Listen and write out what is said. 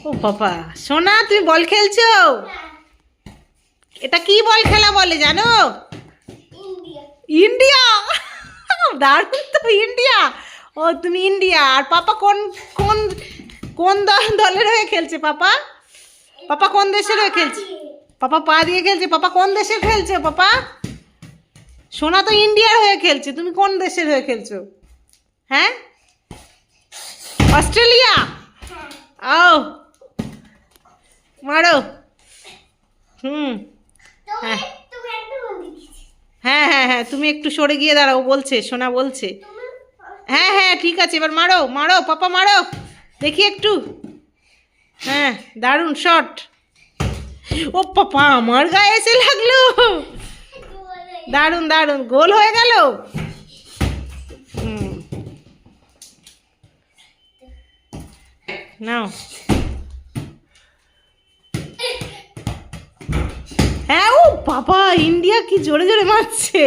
ও বাবা, সোনা তুমি বল খেলছো? এটা কি বল খেলা বলে জানো? ইন্ডিয়া। দারুণ তো, ইন্ডিয়া। ও তুমি ইন্ডিয়া। আর পাপা কোন কোন কোন দলের হয়ে খেলছে? পাপা পাপা কোন দেশের হয়ে খেলছে? পাপা পা দিয়ে খেলছে। পাপা কোন দেশের খেলছে? পাপা সোনা তো ইন্ডিয়ার হয়ে খেলছে, তুমি কোন দেশের হয়ে খেলছো? হ্যাঁ, অস্ট্রেলিয়া। ও মারো। হুম। হ্যাঁ হ্যাঁ হ্যাঁ হ্যাঁ, তুমি একটু সরে গিয়ে দাঁড়াও, বলছে সোনা বলছে। হ্যাঁ হ্যাঁ ঠিক আছে, এবার মারো মারো পাপা মারো, দেখি একটু। হ্যাঁ, দারুণ শট। ও পাপা, আমার গায়ে এসে লাগলো। দারুণ দারুণ, গোল হয়ে গেল। হুম, নাও। হ্যাঁ, ও বাবা, ইন্ডিয়া কি জোরে জোরে মারছে।